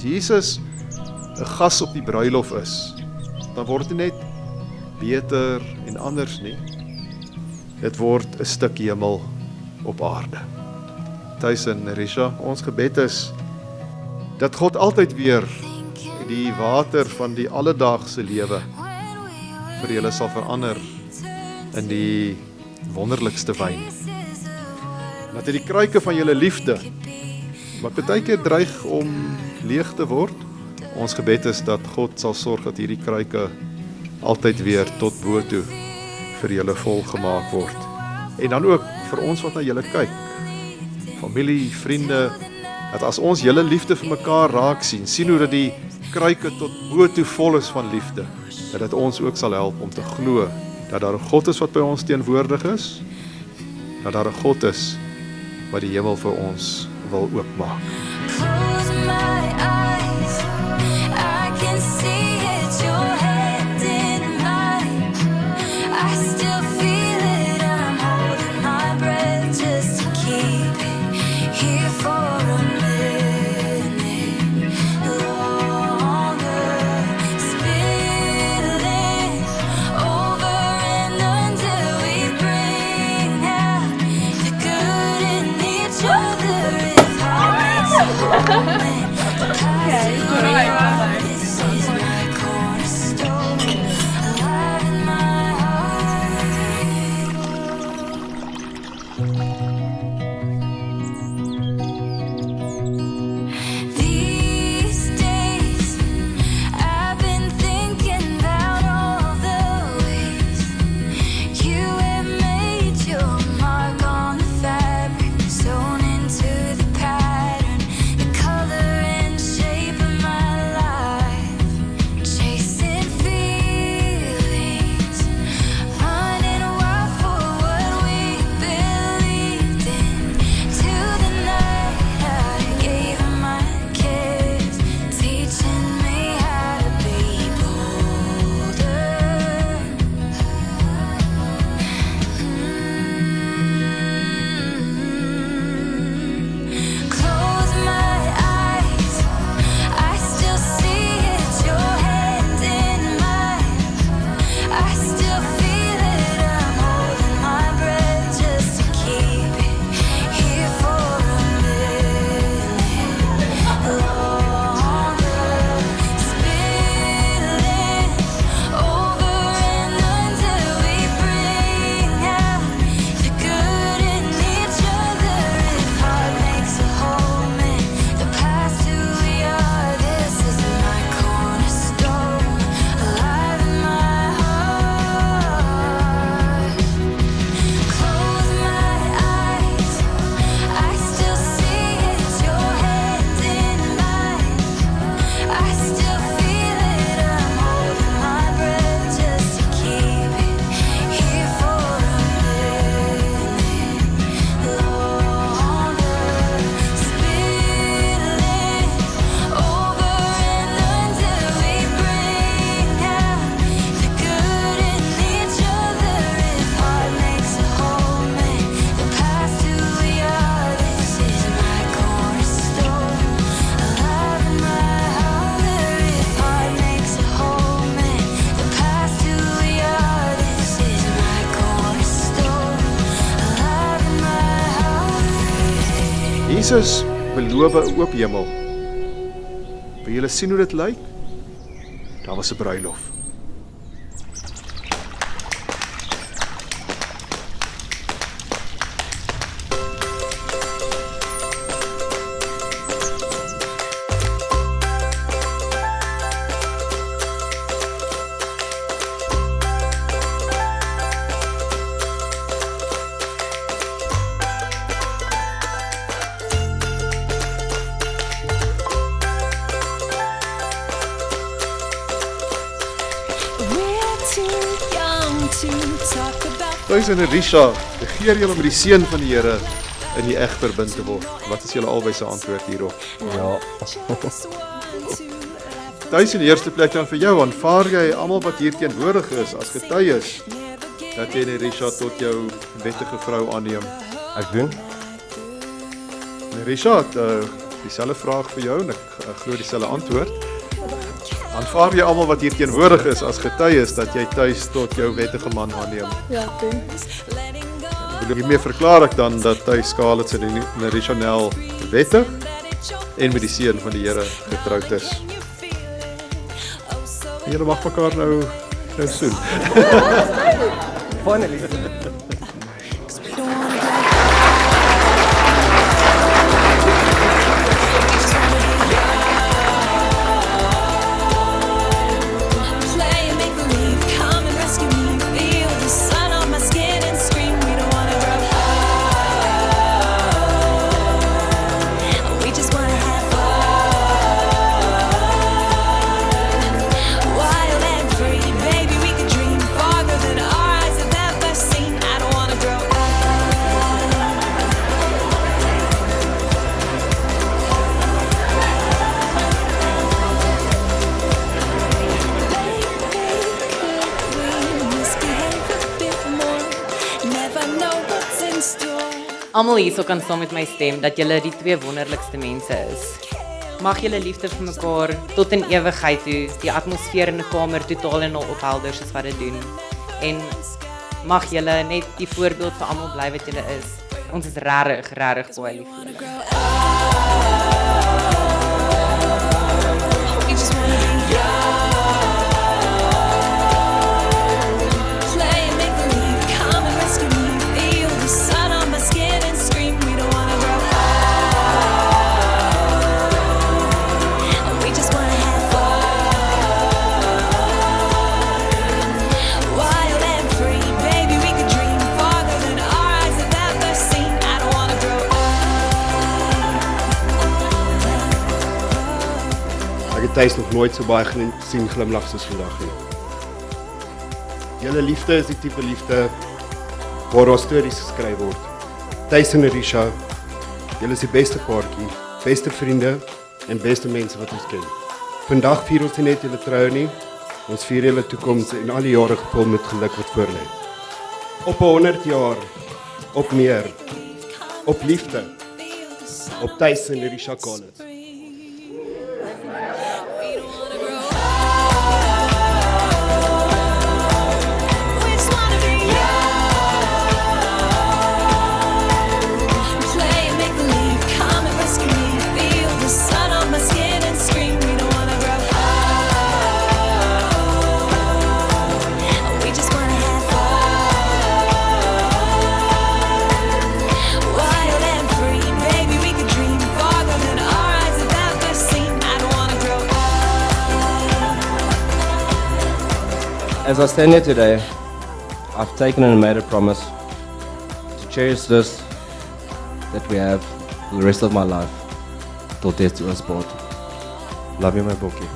Jesus 'n gas op die bruilof is, dan word dit net beter en anders nie. Dit word 'n stuk hemel op aarde. Thys en Risha, ons gebed is dat God altyd weer die water van die alledaagse lewe vir julle sal verander in die wonderlikste wyn. Dat die kruike van julle liefde, wat baie keer dreig om leeg te word, ons gebed is dat God sal sorg dat hierdie kruike altyd weer tot bo toe vir julle vol gemaak word. En dan ook vir ons wat na julle kyk, familie, vriende, dat as ons julle liefde vir mekaar raak sien hoe dat die kruike tot bo toe vol is van liefde, dat dit ons ook sal help om te glo dat daar 'n God is wat by ons teenwoordig is, dat daar 'n God is wat die hemel vir ons wil oopmaak. Close my eyes, I can see it, your hand in mine. I still feel it, I'm holding my breath just to keep it here for a minute longer. Spilling over and until we bring out the good in each other. If I make a moment, the past is gone. This is my cornerstone, alive in my heart. These days, I've been thinking about all the ways you have made your mark on the fabric, sewn into the pattern, the color and shape of my life. Chasing feelings, running wild for what we believed in. Till the night I gave him my kiss, teaching me how to be bolder. Close my eyes, I still see it, your hand in mine. I still feel it, I'm holding my breath just to keep it here for a minute longer. Spilling over and until we bring out the good in each other. If heart makes a home in the past, who we are, this is my cornerstone, alive in my heart. Close my eyes, I still see it, your hand in mine. I still feel it, I'm holding my breath just to keep it here for a minute longer. Spilling over and until we bring out the good in each other. If heart makes a home in the past, who we are, this is my cornerstone, alive in my heart. If heart makes a home in the past, who we are, this is my cornerstone, alive in my heart. Jesus beloof 'n oop hemel. Wil julle sien hoe dit lyk? Daar was 'n bruilof. We're too young to talk about Thys en Risha, begeer julle om met die seun van die Here in die eg verbind te word. Wat is julle albei se antwoord hierop? Ja. Thys in die eerste plek dan vir jou, aanvaar jy almal wat hier teenwoordig is as getuies dat jy en Risha tot jou wettige vrou aanneem? Ek doen. En Richard, dieselfde vraag vir jou en ek glo dieselfde antwoord. Aanvaar jy almal wat hier teenwoordig is as getuies dat jy tuis tot jou wettige man aanneem? Ja, doen. Hiermee verklaar ek dan dat tuis Scarlett en Chanel wettig en met die seun van die Here getroud is. Julle mag mekaar nou soen. Finally. Play and make believe, come and rescue me. Feel the sun on my skin and scream. We don't wanna grow up. We just wanna have fun. Wild and free, baby, we can dream farther than our eyes have ever seen. I don't wanna grow up. Almal hierso kan saam met my stem dat julle die twee wonderlikste mense is. Mag julle liefde vir mekaar tot in ewigheid toe die atmosfeer in 'n kamer totaal en al ophelder soos wat dit doen. En mag julle net die voorbeeld vir almal bly wat julle is. Ons is regtig baie lief vir julle. We just wanna be young. Play and make believe, come and rescue me. Feel the sun on my skin and scream. We don't wanna grow up. We just wanna have fun. Wild and free, baby, we can dream farther than our eyes have ever seen. I don't wanna grow up. Ek het tuis nog nooit so baie sien glimlag soos vandag nie. Julle liefde is die tipe liefde waar daar stories geskryf word. Tuis en Arisha, julle is die beste paartjie, beste vriende en beste mense wat ons ken. Vandag vier ons nie net julle troue nie, ons vier julle toekoms en al die jare gevul met geluk wat voorlê. Op 100 jaar, op meer, op liefde, op tuis en Arisha Collins. We just wanna be young. Play and make believe, come and rescue me. Feel the sun on my skin and scream. We don't wanna grow up. We just wanna have fun. Wild and free, baby, we can dream farther than our eyes have ever seen. I don't wanna grow up. As I stand here today, I've taken and made a promise to cherish this that we have for the rest of my life till death do us part. Love you my bokkie.